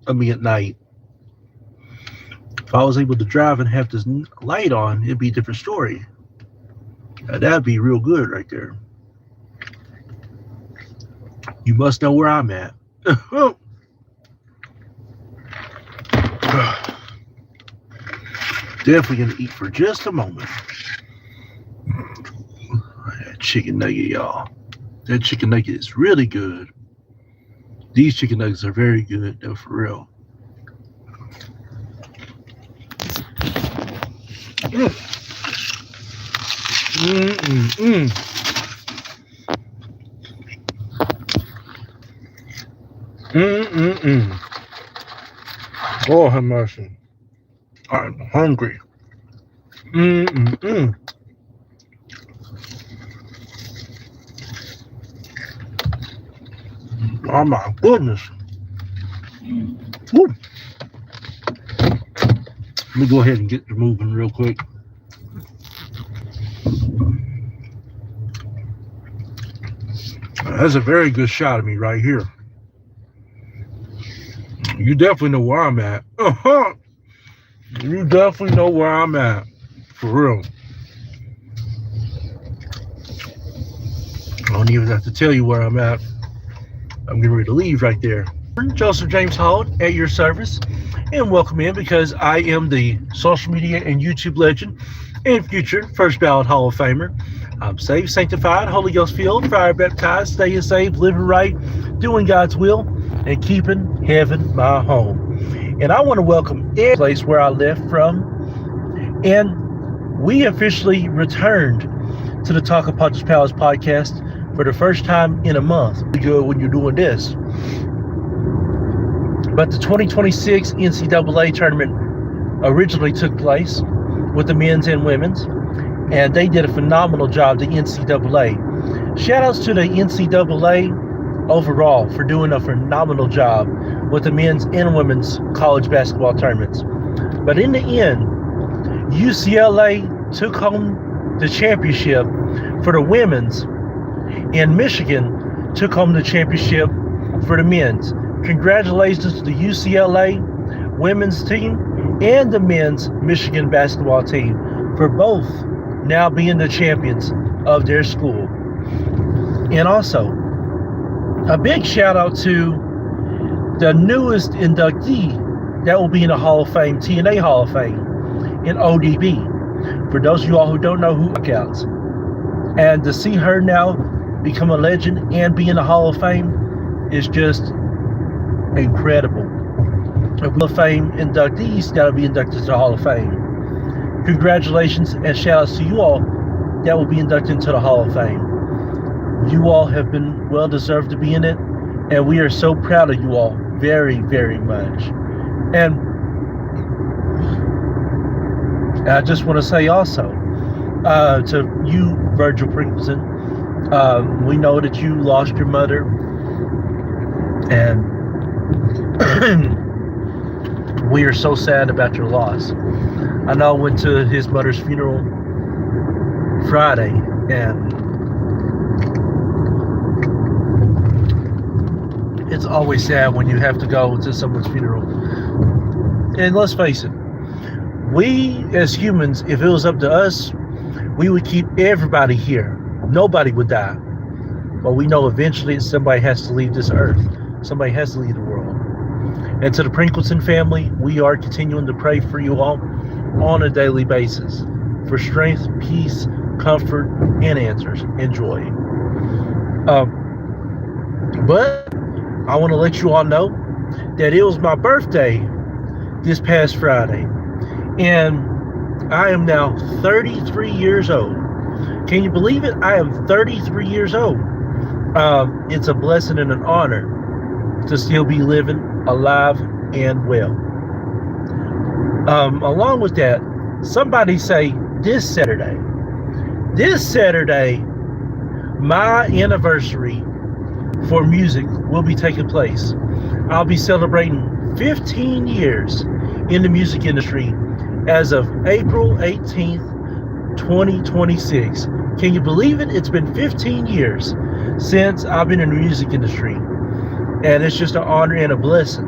at night. If I was able to drive and have this light on, it'd be a different story. That'd be real good right there. You must know where I'm at. Definitely gonna eat for just a moment. That chicken nugget, y'all. That chicken nugget is really good. These chicken nuggets are very good, though, for real. Mm. Oh, have mercy. I'm hungry. Oh my goodness. Woo. Let me go ahead and get moving real quick. That's a very good shot of me right here. You definitely know where I'm at. You definitely know where I'm at. For real. I don't even have to tell you where I'm at. I'm getting ready to leave right there. Joseph James Hall at your service, and welcome in because I am the social media and YouTube legend and future first ballot Hall of Famer. I'm saved, sanctified, Holy Ghost filled, fire baptized, staying saved, living right, doing God's will, and keeping heaven my home. And I want to welcome every place where I left from, and we officially returned to the Talk of Poncho's Palace podcast for the first time in a month. Pretty good when you're doing this. But the 2026 NCAA tournament originally took place with the men's and women's, and they did a phenomenal job, the NCAA. Shout outs to the NCAA overall for doing a phenomenal job with the men's and women's college basketball tournaments. But in the end, UCLA took home the championship for the women's, and Michigan took home the championship for the men's. Congratulations to the UCLA women's team and the men's Michigan basketball team for both now being the champions of their school. And also, a big shout out to the newest inductee that will be in the Hall of Fame, TNA Hall of Fame, in ODB. For those of you all who don't know who counts, and to see her now become a legend and be in the Hall of Fame is just incredible. The Hall of Fame inductees got to be inducted to the Hall of Fame. Congratulations and shout outs to you all that will be inducted into the Hall of Fame. You all have been well deserved to be in it, and we are so proud of you all very, very much. And I just want to say also to you, Virgil Prinkleton, we know that you lost your mother, and we are so sad about your loss. I know I went to his mother's funeral Friday, and it's always sad when you have to go to someone's funeral. And let's face it, we as humans, if it was up to us, we would keep everybody here. Nobody would die. But we know eventually somebody has to leave this earth. Somebody has to leave the world. And to the Prinkleton family, we are continuing to pray for you all on a daily basis for strength, peace, comfort, and answers and joy. But I want to let you all know that it was my birthday this past Friday, and I am now 33 years old. Can you believe it? I am 33 years old. It's a blessing and an honor to still be living, alive, and well. Along with that, somebody say this Saturday, my anniversary for music will be taking place. I'll be celebrating 15 years in the music industry as of April 18th, 2026. Can you believe it? It's been 15 years since I've been in the music industry, and it's just an honor and a blessing.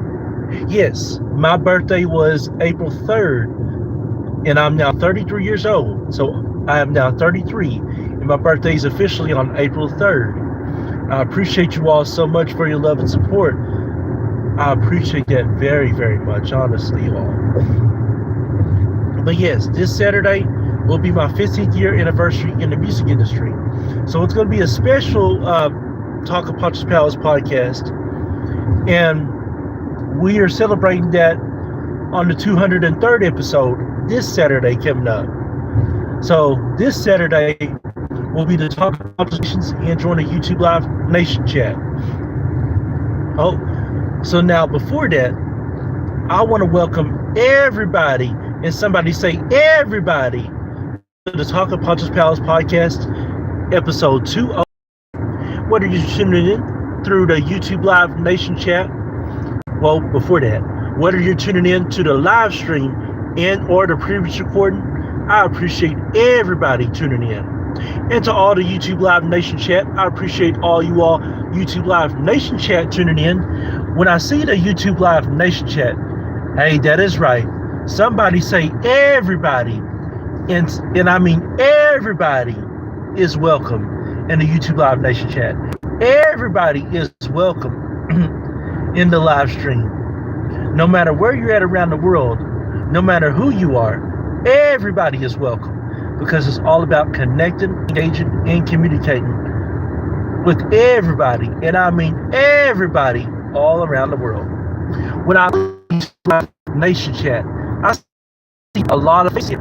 Yes, my birthday was April 3rd, and I'm now 33 years old. So I am now 33, and my birthday is officially on April 3rd. I appreciate you all so much for your love and support. I appreciate that very, very much, honestly, you all. But yes, this Saturday will be my 15th year anniversary in the music industry. So it's going to be a special Talk of Poncho's Palace podcast. And we are celebrating that on the 203rd episode this Saturday coming up. So this Saturday will be the Talk of Poncho's and join the YouTube Live Nation chat. Oh, so now before that, I want to welcome everybody, and somebody say everybody, to the Talk of Poncho's Palace podcast, episode 20. Whether you're tuning in through the YouTube Live Nation chat, well, before that, whether you're tuning in to the live stream and or the previous recording, I appreciate everybody tuning in. And to all the YouTube Live Nation chat, I appreciate all you all YouTube Live Nation chat tuning in. When I see the YouTube Live Nation chat, hey, that is right. Somebody say everybody, and I mean everybody is welcome in the YouTube Live Nation chat. Everybody is welcome in the live stream. No matter where you're at around the world, no matter who you are, everybody is welcome, because it's all about connecting, engaging, and communicating with everybody, and I mean everybody all around the world. When I look at the Nation chat, I see a lot of faces.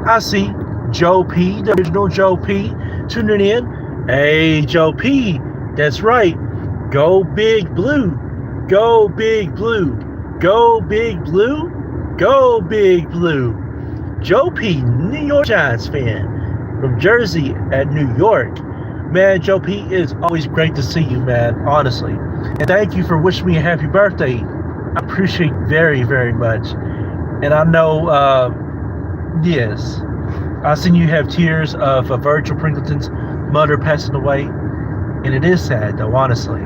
I see Joe P, the original Joe P, tuning in. Hey, Joe P, that's right. Go Big Blue. Go Big Blue. Go Big Blue. Go Big Blue. Joe P, New York Giants fan from Jersey at New York. Man, Joe P, it's always great to see you, man, honestly. And thank you for wishing me a happy birthday. I appreciate very, very much. And I know, yes, I've seen you have tears of Virgil Pringleton's mother passing away. And it is sad, though, honestly.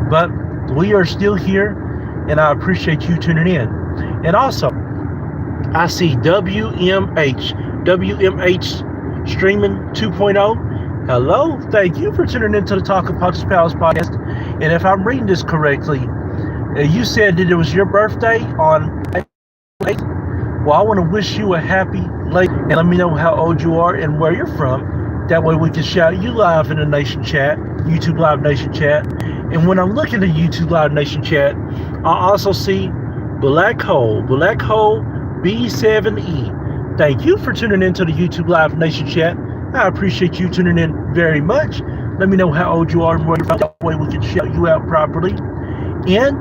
But we are still here, and I appreciate you tuning in. And also, I see WMH Streaming 2.0. Hello, thank you for tuning into the Talk of Poncho's Palace podcast. And if I'm reading this correctly, you said that it was your birthday on April 8th. Well, I want to wish you a happy late, and let me know how old you are and where you're from. That way we can shout you live in the Nation chat, YouTube Live Nation chat. And when I'm looking at YouTube Live Nation chat, I also see Black Hole B7E. Thank you for tuning into the YouTube Live Nation chat. I appreciate you tuning in very much. Let me know how old you are and where you're from. That way we can shout you out properly. And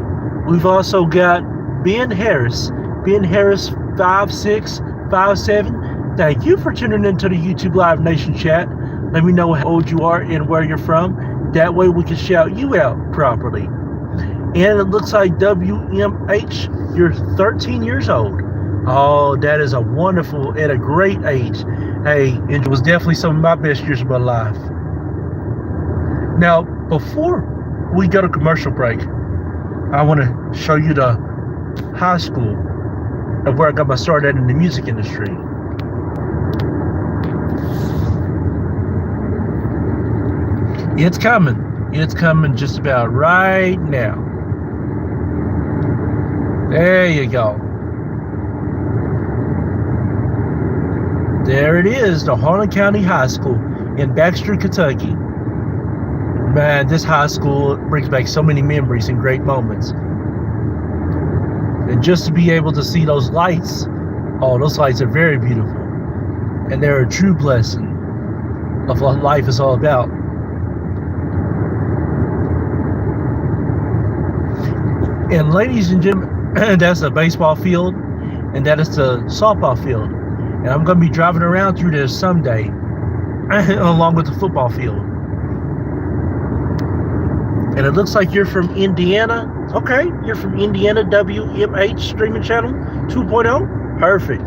we've also got Ben Harris 5657. Thank you for tuning into the YouTube Live Nation chat. Let me know how old you are and where you're from. That way we can shout you out properly. And it looks like WMH, you're 13 years old. Oh, that is a wonderful and a great age. Hey, it was definitely some of my best years of my life. Now, before we go to commercial break, I want to show you the high school of where I got my start at in the music industry. It's coming. It's coming just about right now. There you go. There it is, the Harlan County High School in Baxter, Kentucky. Man, this high school brings back so many memories and great moments. And just to be able to see those lights, oh, those lights are very beautiful. And they're a true blessing of what life is all about. And ladies and gentlemen, that's a baseball field, and that is the softball field. And I'm going to be driving around through there someday, along with the football field. And it looks like you're from Indiana. Okay, you're from Indiana, WMH Streaming Channel 2.0. Perfect.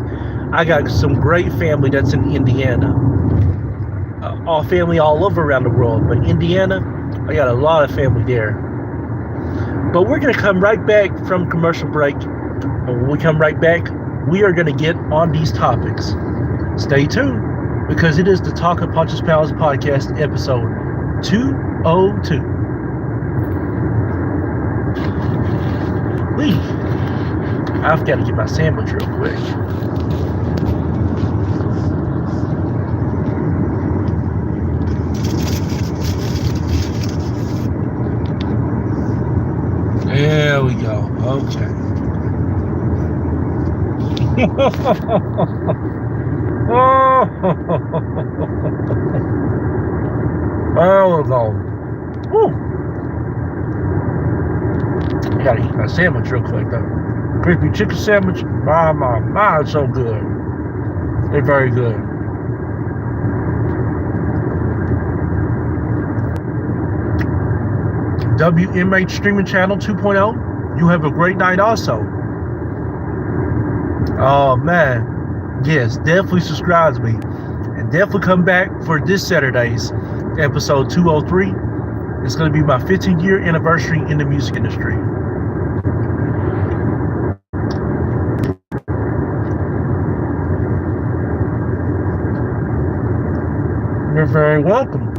I got some great family that's in Indiana. All family all over around the world, but Indiana, I got a lot of family there. But we're going to come right back from commercial break. And when we come right back, we are going to get on these topics. Stay tuned, because it is the Talk of Poncho's Palace podcast, episode 202. I've got to get my sandwich real quick. There we go. Okay. There we go. Woo. I gotta eat my sandwich real quick though. Crispy chicken sandwich. My, it's so good. It's very good. WMH streaming channel 2.0. You have a great night also. Oh man. Yes, definitely subscribe to me. And definitely come back for this Saturday's episode 203. It's going to be my 15-year anniversary in the music industry. You're very welcome.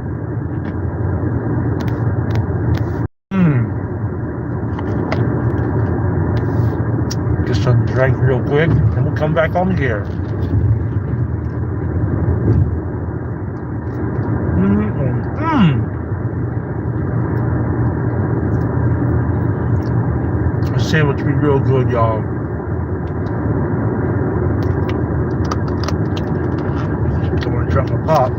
Just a drink real quick, and we'll come back on here. The sandwich be real good, y'all. Don't want to drop my pop.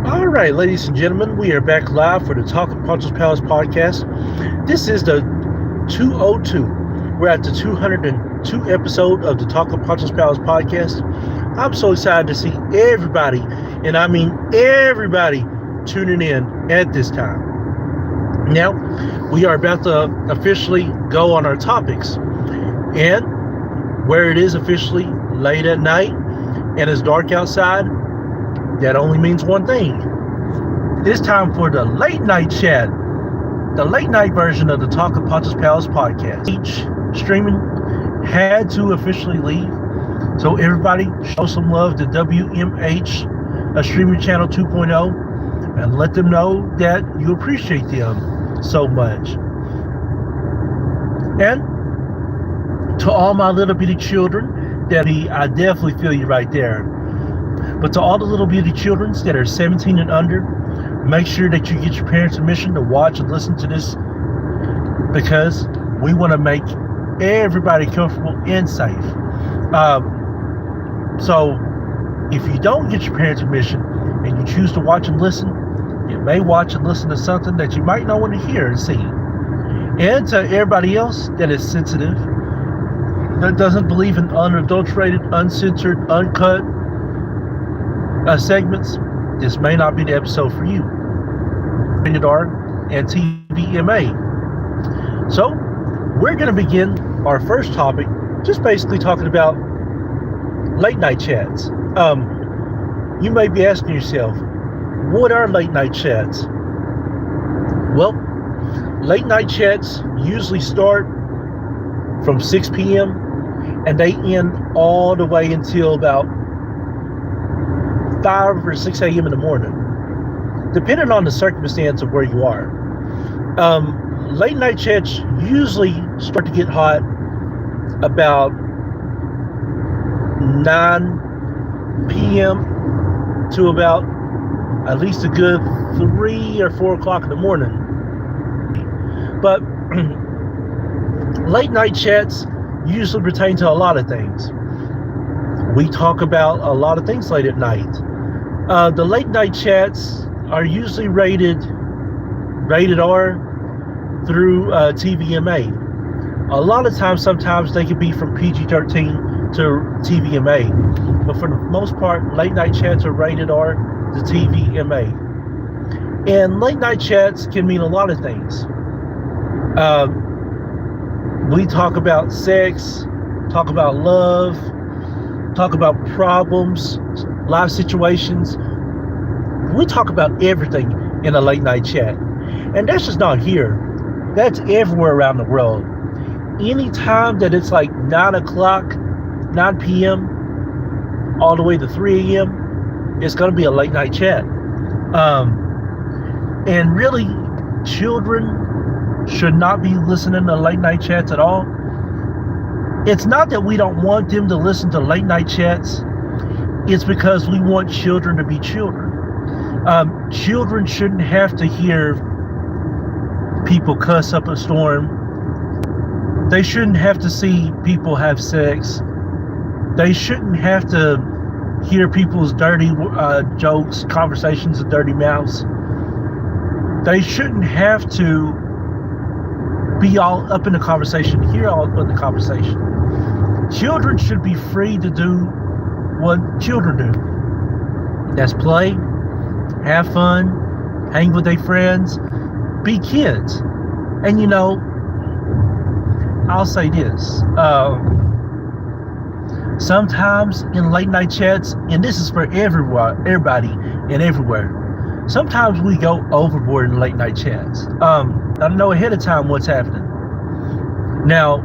All right, ladies and gentlemen, we are back live for the Talk of Poncho's Palace podcast. This is the 202. We're at the 202 episode of the Talk of Poncho's Palace podcast. I'm so excited to see everybody, and I mean everybody, tuning in at this time. Now, we are about to officially go on our topics. And where it is officially late at night and it's dark outside, that only means one thing. It's time for the late night chat, the late night version of the Talk of Poncho's Palace podcast. Each streaming had to officially leave, so everybody show some love to WMH, a streaming channel 2.0, and let them know that you appreciate them so much. And to all my little bitty children, I definitely feel you right there. But to all the little bitty children that are 17 and under, make sure that you get your parents' permission to watch and listen to this, because we want to make everybody comfortable and safe. So if you don't get your parents' permission and you choose to watch and listen, you may watch and listen to something that you might not want to hear and see. And to everybody else that is sensitive, that doesn't believe in unadulterated, uncensored, uncut segments, this may not be the episode for you. Rated R and TVMA. So we're going to begin our first topic, just basically talking about late night chats. You may be asking yourself, what are late night chats? Well, late night chats usually start from 6 p.m. and they end all the way until about 5 or 6 a.m. in the morning, depending on the circumstance of where you are. Late night chats usually start to get hot about 9 p.m. to about at least a good 3 or 4 o'clock in the morning. But late night chats usually pertain to a lot of things. We talk about a lot of things late at night. The late night chats are usually rated R through TVMA. A lot of times, sometimes they can be from PG-13 to TVMA, but for the most part, late night chats are rated R to TVMA. And late night chats can mean a lot of things. We talk about sex, talk about love, talk about problems, life situations. We talk about everything in a late night chat. And that's just not here. That's everywhere around the world. Anytime that it's like 9 o'clock, 9 p.m., all the way to 3 a.m., it's going to be a late night chat. And really, children should not be listening to late night chats at all. It's not that we don't want them to listen to late night chats. It's because we want children to be children. Children shouldn't have to hear people cuss up a storm. They shouldn't have to see people have sex. They shouldn't have to hear people's dirty jokes, conversations, and dirty mouths. They shouldn't have to be all up in the conversation, hear all up in the conversation. Children should be free to do what children do. That's play, have fun, hang with their friends, be kids. And I'll say this. Sometimes in late night chats, and this is for everybody and everywhere, sometimes we go overboard in late night chats. I know ahead of time what's happening. Now,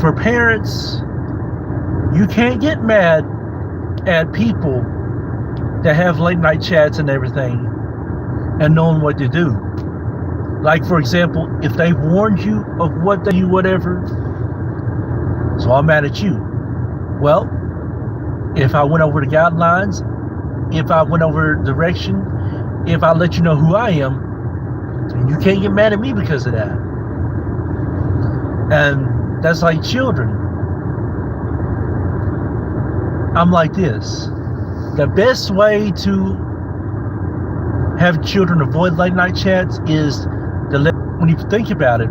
for parents, you can't get mad at people that have late night chats and everything and knowing what to do. Like, for example, if they've warned you of what they do, whatever, so I'm mad at you. Well, if I went over the guidelines, if I went over direction, if I let you know who I am, you can't get mad at me because of that. And that's like children. I'm like this. The best way to have children avoid late night chats is to let, when you think about it,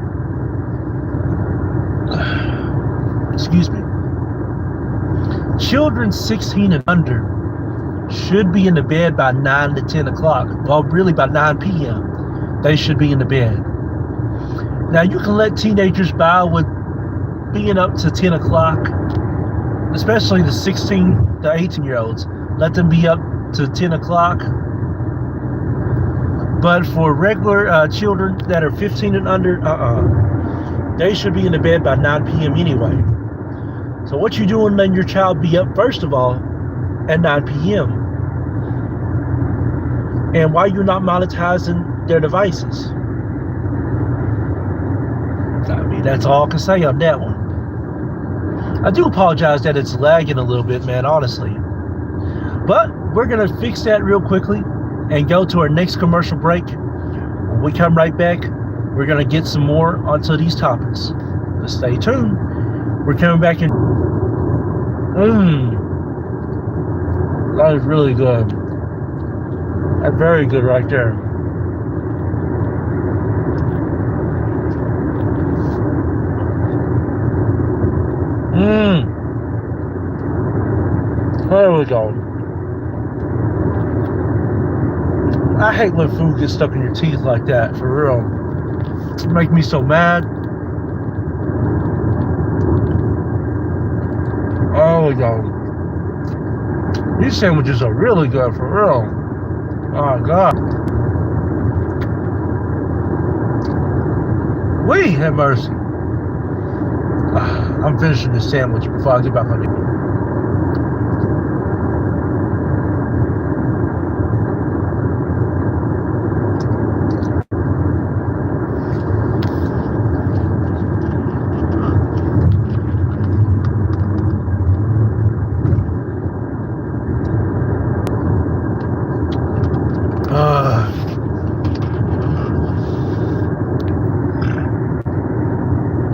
excuse me, children 16 and under should be in the bed by 9 to 10 o'clock. Well, really by 9 p.m. they should be in the bed. Now, you can let teenagers by with being up to 10 o'clock, especially the 16 to 18-year-olds. Let them be up to 10 o'clock. But for regular children that are 15 and under, they should be in the bed by 9 p.m. anyway. So what you doing letting your child be up, first of all, at 9 p.m.? And why you're not monetizing their devices? I mean, that's all I can say on that one. I do apologize that it's lagging a little bit, man, honestly. But we're going to fix that real quickly and go to our next commercial break. When we come right back, we're going to get some more onto these topics. So stay tuned. We're coming back in. That is really good. That's very good right there. There we go. I hate when food gets stuck in your teeth like that, for real. It makes me so mad. There we go. These sandwiches are really good, for real. Oh, God. We have mercy. I'm finishing this sandwich before I get back on it.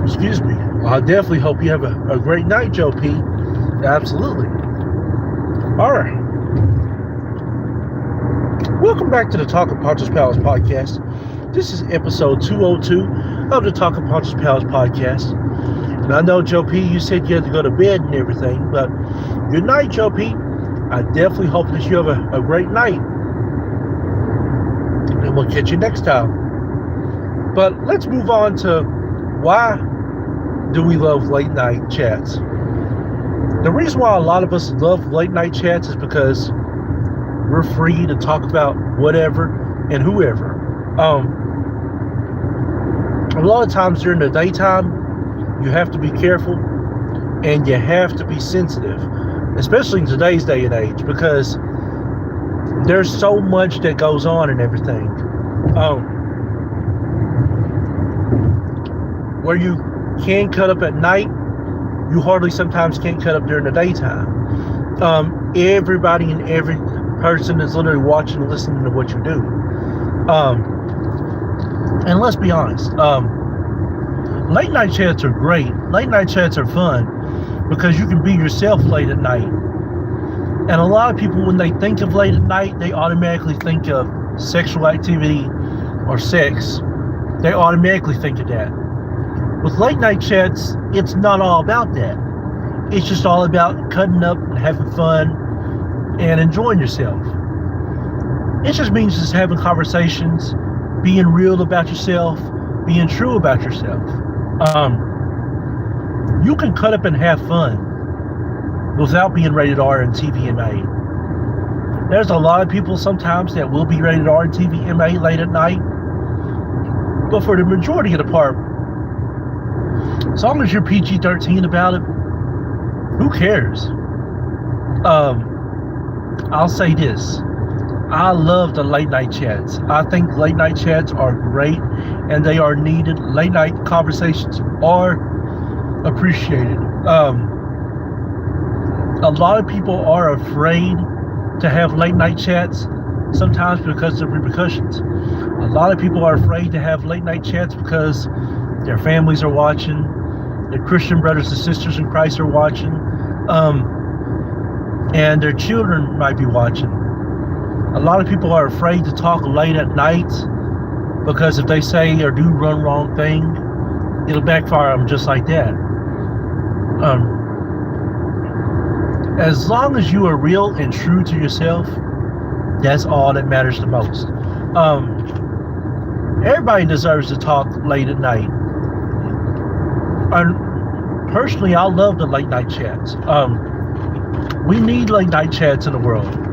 Excuse me. I definitely hope you have a great night, Joe P. Absolutely. All right. Welcome back to the Talk of Poncho's Palace podcast. This is episode 202 of the Talking Poncho's Pals podcast. And I know, Joe P, you said you had to go to bed and everything, but good night, Joe P. I definitely hope that you have a great night. And we'll catch you next time. But let's move on to why do we love late night chats? The reason why a lot of us love late night chats is because we're free to talk about whatever and whoever. A lot of times during the daytime, you have to be careful and you have to be sensitive, especially in today's day and age, because there's so much that goes on and everything. Where you can cut up at night, you hardly sometimes can't cut up during the daytime. Everybody and every person is literally watching and listening to what you do. And let's be honest, late night chats are great. Late night chats are fun because you can be yourself late at night. And a lot of people, when they think of late at night, they automatically think of sexual activity or sex. They automatically think of that. With late night chats, it's not all about that. It's just all about cutting up and having fun and enjoying yourself. It just means just having conversations, being real about yourself, being true about yourself. You can cut up and have fun without being rated R and TVMA. There's a lot of people sometimes that will be rated R and TVMA late at night, but for the majority of the part, as long as you're PG-13 about it, who cares? I'll say this. I love the late night chats. I think late night chats are great and they are needed. Late night conversations are appreciated. A lot of people are afraid to have late night chats, sometimes because of repercussions. A lot of people are afraid to have late night chats because their families are watching, their Christian brothers and sisters in Christ are watching, and their children might be watching. A lot of people are afraid to talk late at night because if they say or do one wrong thing, it'll backfire them just like that. As long as you are real and true to yourself, that's all that matters the most. Everybody deserves to talk late at night. Personally, I love the late night chats. We need late night chats in the world.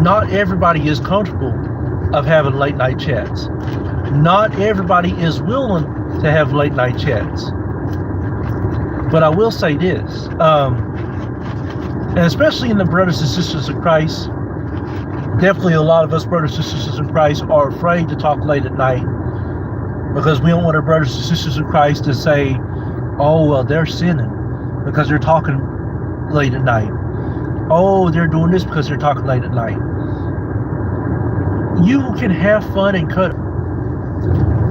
Not everybody is comfortable of having late night chats. Not everybody is willing to have late night chats. But I will say this, and especially in the brothers and sisters of Christ, definitely a lot of us brothers and sisters in Christ are afraid to talk late at night because we don't want our brothers and sisters in Christ to say, oh, well, they're sinning because they're talking late at night. Oh, they're doing this because they're talking late at night. You can have fun and cut.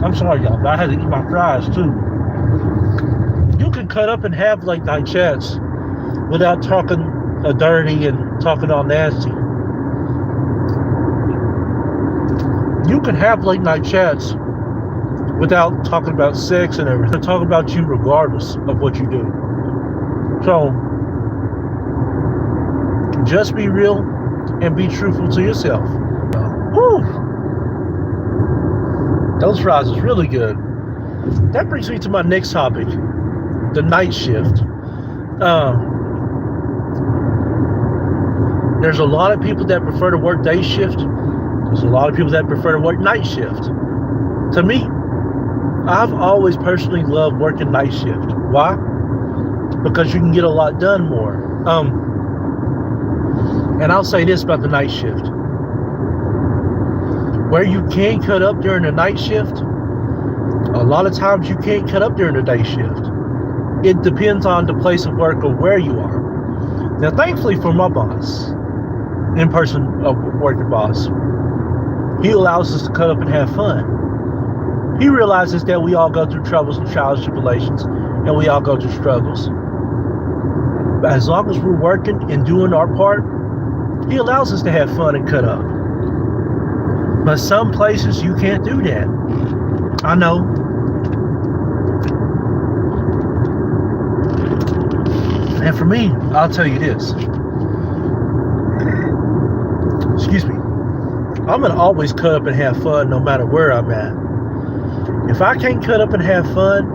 I'm sorry, y'all, but I had to eat my fries too. You can cut up and have late night chats without talking dirty and talking all nasty. You can have late night chats without talking about sex and everything. Talk about you regardless of what you do. So, just be real and be truthful to yourself. Woo! Those fries is really good. That brings me to my next topic, the night shift. There's a lot of people that prefer to work day shift. There's a lot of people that prefer to work night shift. To me, I've always personally loved working night shift. Why? Because you can get a lot done more. And I'll say this about the night shift. Where you can cut up during the night shift, a lot of times you can't cut up during the day shift. It depends on the place of work or where you are. Now, thankfully for my boss, in-person working boss, he allows us to cut up and have fun. He realizes that we all go through troubles and trials and tribulations, and we all go through struggles. But as long as we're working and doing our part, he allows us to have fun and cut up. But some places you can't do that. I know. And for me, I'll tell you this. Excuse me. I'm going to always cut up and have fun no matter where I'm at. If I can't cut up and have fun,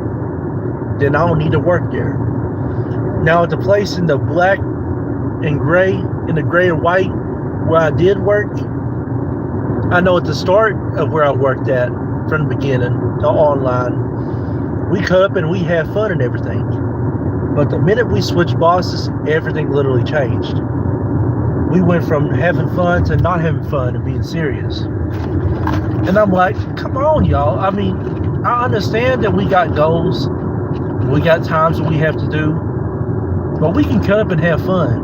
then I don't need to work there. Now, at the place in the black and gray, in the gray and white, where I did work, I know at the start of where I worked at, from the beginning, the online, we cut up and we had fun and everything. But the minute we switched bosses, everything literally changed. We went from having fun to not having fun and being serious. And I'm like, come on, y'all. I mean, I understand that we got goals. We got times that we have to do. But we can cut up and have fun.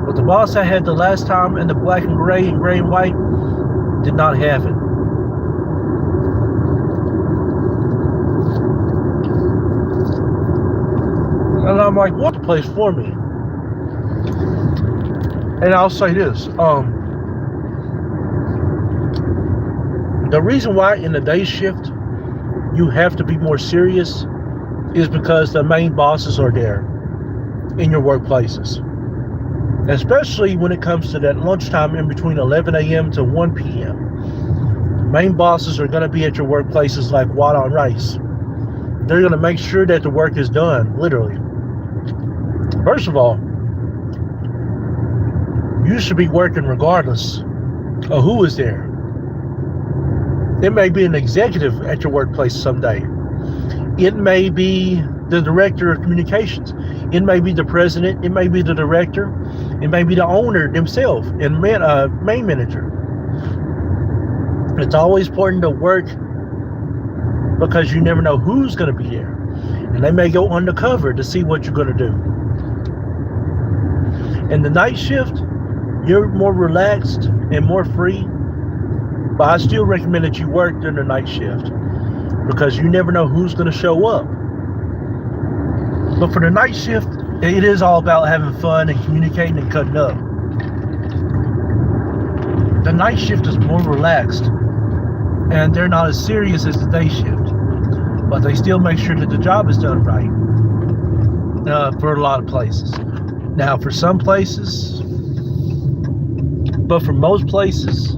But the boss I had the last time in the black and gray and white did not have it. And I'm like, what the place for me? And I'll say this, the reason why in the day shift you have to be more serious is because the main bosses are there in your workplaces. Especially when it comes to that lunchtime in between 11 a.m. to 1 p.m. Main bosses are going to be at your workplaces like water on rice. They're going to make sure that the work is done, literally. First of all, you should be working regardless of who is there. It may be an executive at your workplace someday. It may be the director of communications. It may be the president. It may be the director. It may be the owner themselves and main manager. It's always important to work because you never know who's going to be there. And they may go undercover to see what you're going to do. In the night shift, you're more relaxed and more free. But I still recommend that you work during the night shift because you never know who's going to show up. But for the night shift, it is all about having fun and communicating and cutting up. The night shift is more relaxed and they're not as serious as the day shift, but they still make sure that the job is done right for a lot of places. Now, for some places, but for most places,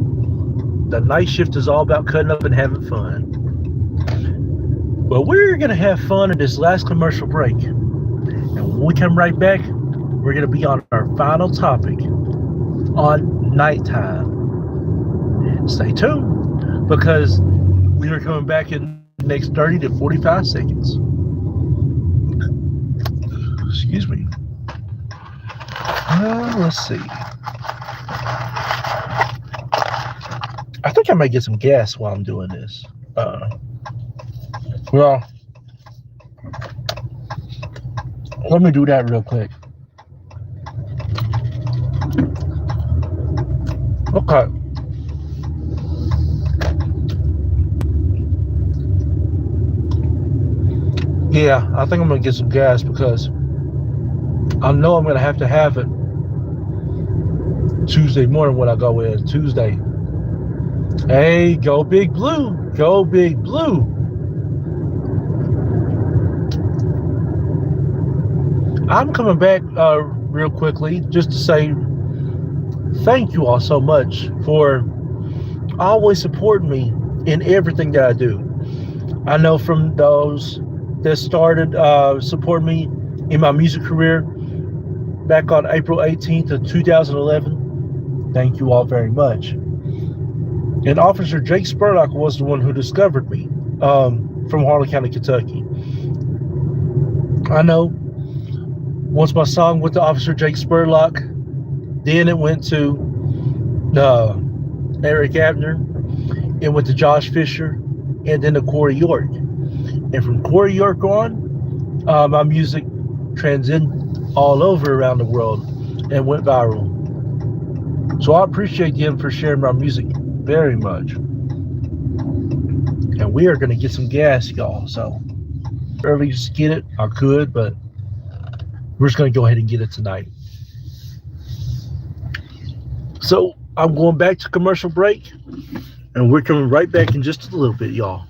the night shift is all about cutting up and having fun. But we're going to have fun in this last commercial break. And when we come right back, we're going to be on our final topic on nighttime. Stay tuned because we are coming back in the next 30 to 45 seconds. Excuse me. Let's see. I think I might get some gas while I'm doing this. Well, let me do that real quick. Okay. Yeah, I think I'm going to get some gas because I know I'm going to have it Tuesday morning when I go in. Tuesday. Hey, go Big Blue. Go Big Blue. I'm coming back real quickly just to say thank you all so much for always supporting me in everything that I do. I know from those that started supporting me in my music career back on April 18th of 2011. Thank you all very much. And Officer Jake Spurlock was the one who discovered me from Harlan County, Kentucky. I know once my song went to Officer Jake Spurlock, then it went to Eric Abner, it went to Josh Fisher, and then to Corey York. And from Corey York on, my music transcended all over around the world and went viral. So I appreciate them for sharing my music very much. And we are going to get some gas, y'all. So early to get it, I could, but we're just going to go ahead and get it tonight. So I'm going back to commercial break. And we're coming right back in just a little bit, y'all.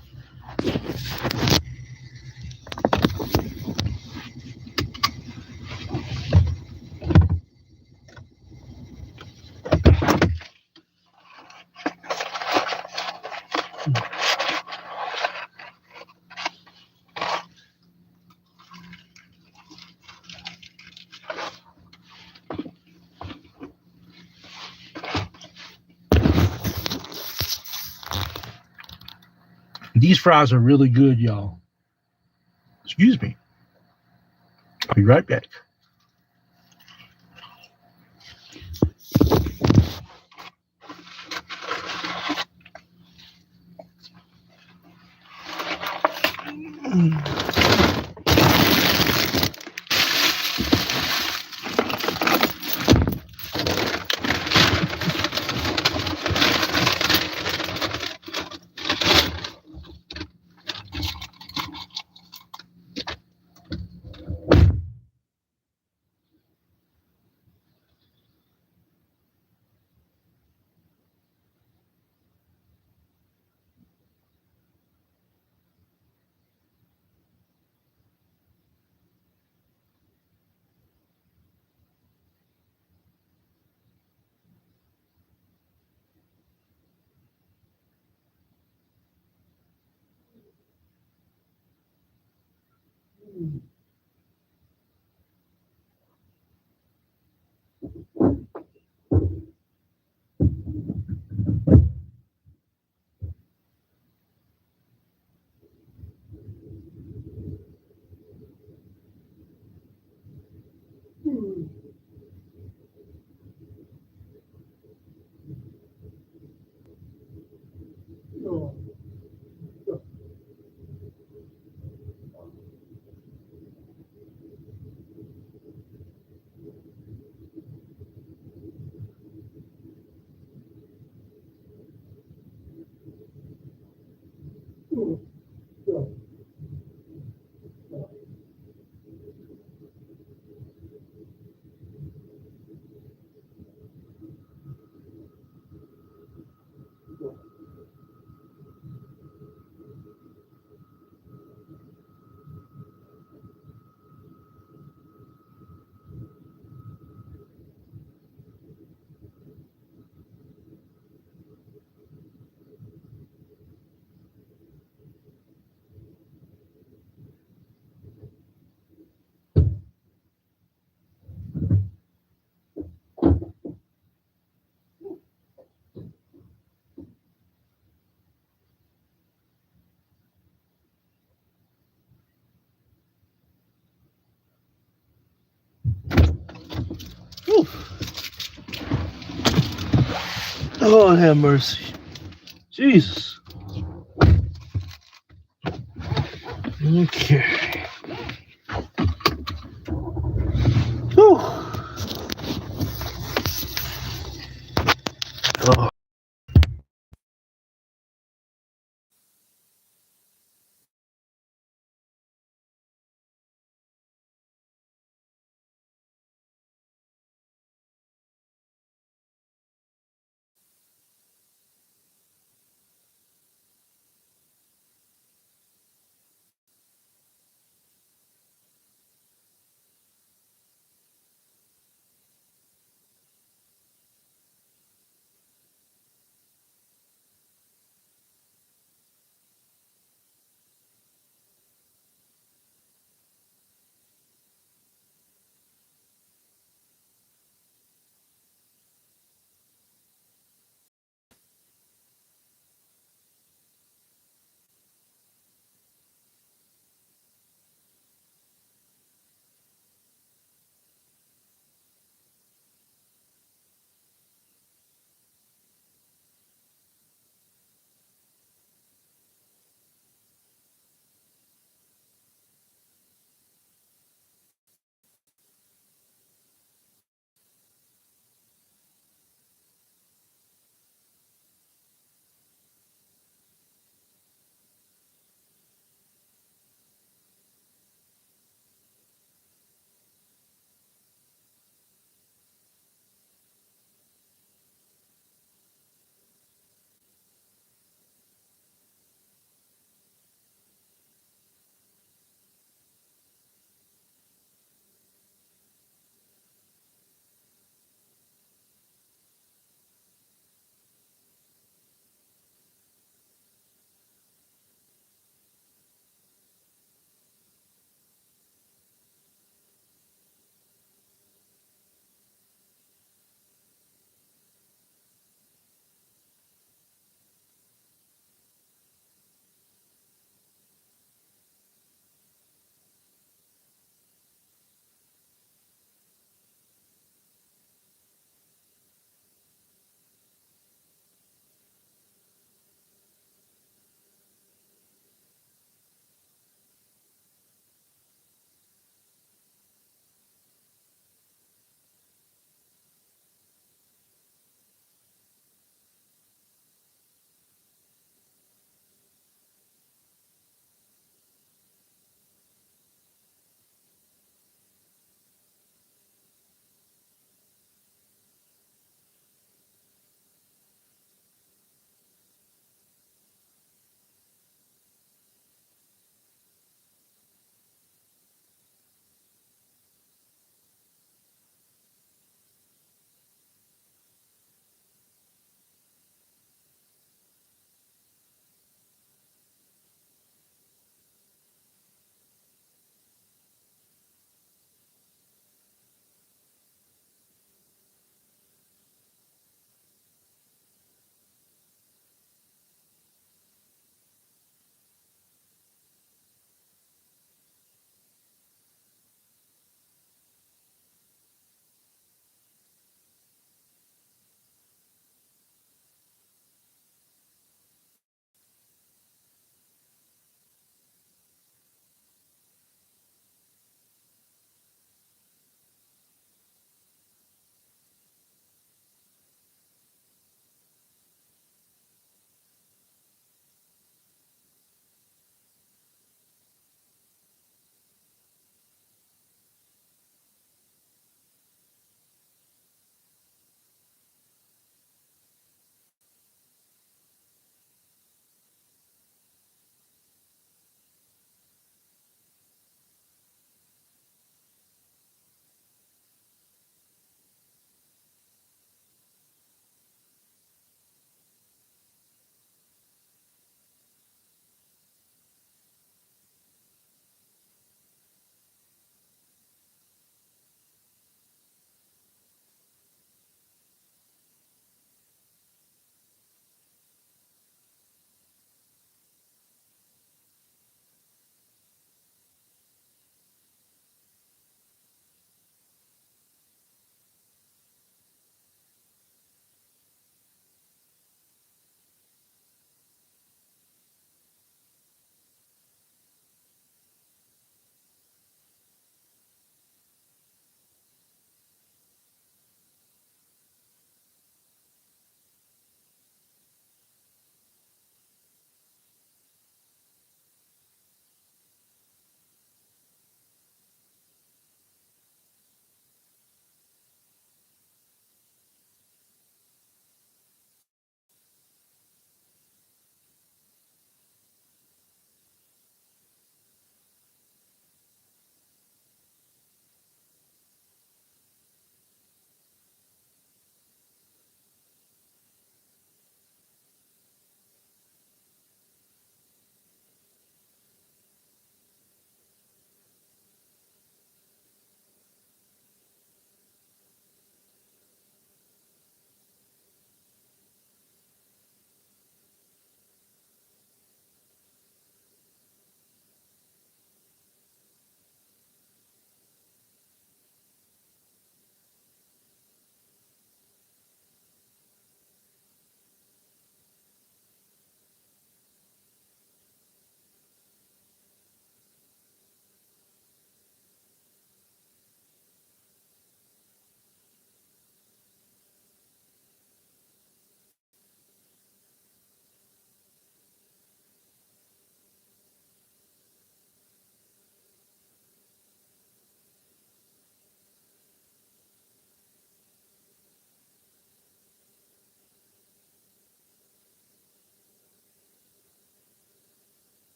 These fries are really good, y'all. Excuse me. I'll be right back. Whew. Lord have mercy. Jesus. Okay. Whew. Oh.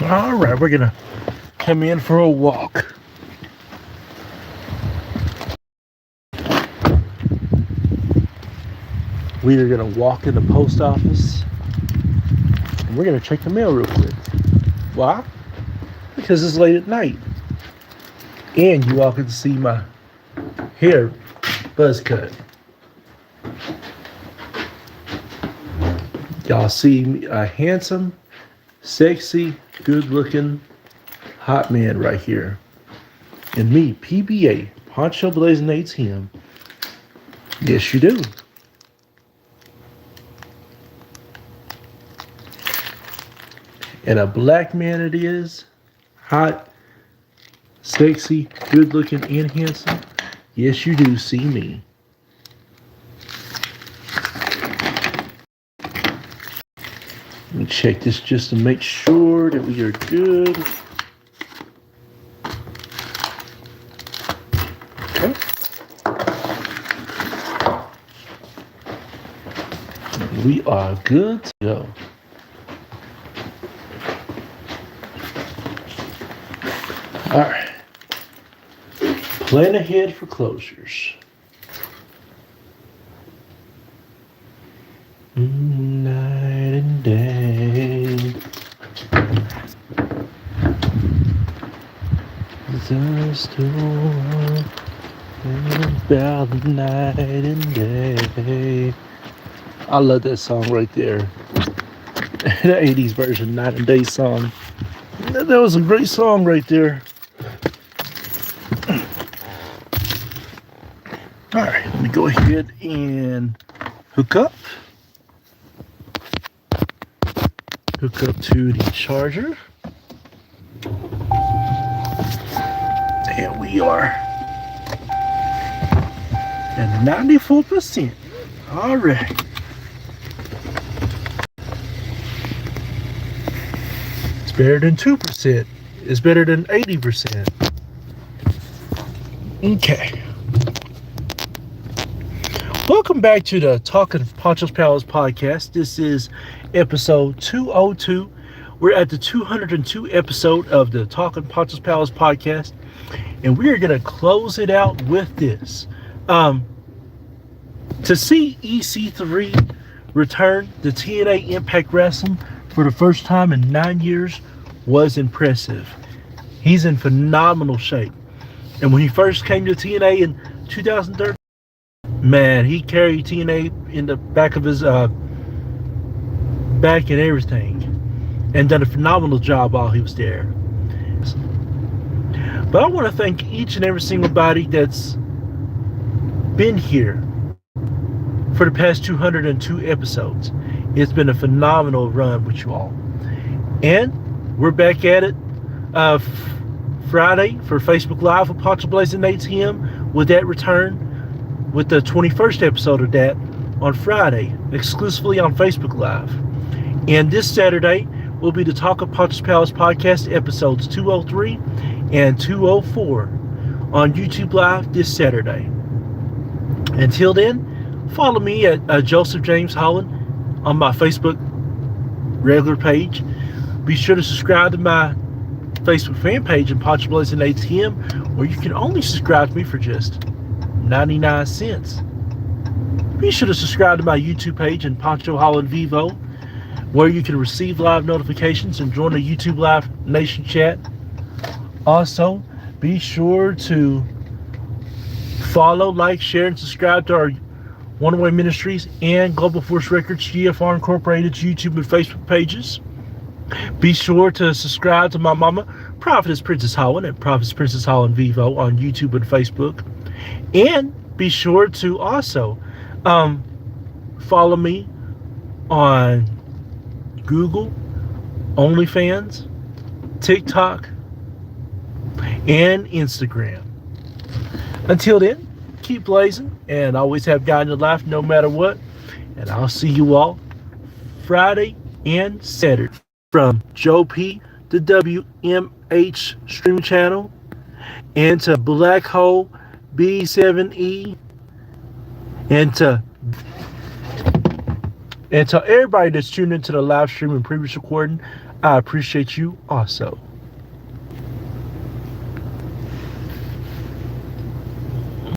All right, we're gonna come in for a walk. We are gonna walk in the post office and we're gonna check the mail real quick. Why? Because it's late at night. And you all can see my hair buzz cut. Y'all see a handsome, sexy, good looking, hot man right here. And me, PBA, Poncho Blazing ATM. Yes, you do. And a black man it is, hot, sexy, good looking, and handsome. Yes, you do see me. Let me check this just to make sure that we are good. Okay. We are good to go. All right. Plan ahead for closures. Night and day. The storm about the night and day. I love that song right there. The 80s version, Night and Day song. That was a great song right there. All right, let me go ahead and hook up. Hook up to the charger. And we are at 94%. All right. It's better than 2%. It's better than 80%. Okay. Welcome back to the Talking Poncho's Palace podcast. This is episode 202. We're at the 202 episode of the Talking Poncho's Palace podcast, and we are going to close it out with this. To see EC3 return to TNA Impact Wrestling for the first time in 9 years was impressive. He's in phenomenal shape. And when he first came to TNA in 2013, man, he carried TNA in the back of his back and everything, and done a phenomenal job while he was there. But I want to thank each and every single body that's been here for the past 202 episodes. It's been a phenomenal run with you all. And we're back at it Friday for Facebook Live with Poncho Blazing ATM with that return, with the 21st episode of that on Friday, exclusively on Facebook Live. And this Saturday will be the Talk of Poncho's Palace podcast episodes 203 and 204 on YouTube Live this Saturday. Until then, follow me at Joseph James Holland on my Facebook regular page. Be sure to subscribe to my Facebook fan page in Poncho Blazing ATM, where you can only subscribe to me for just 99 cents. Be sure to subscribe to my YouTube page in Poncho Holland Vivo, where you can receive live notifications and join the YouTube Live Nation chat. Also, be sure to follow, like, share, and subscribe to our One Way Ministries and Global Force Records GFR Incorporated's YouTube and Facebook pages. Be sure to subscribe to my mama, Prophetess Princess Holland, at Prophetess Princess Holland Vivo on YouTube and Facebook. And be sure to also follow me on Google, OnlyFans, TikTok, and Instagram. Until then, keep blazing and always have God in your life no matter what. And I'll see you all Friday and Saturday from Joe P, the WMH stream channel, and to Black Hole B7E, and to And to everybody that's tuned into the live stream and previous recording, I appreciate you also.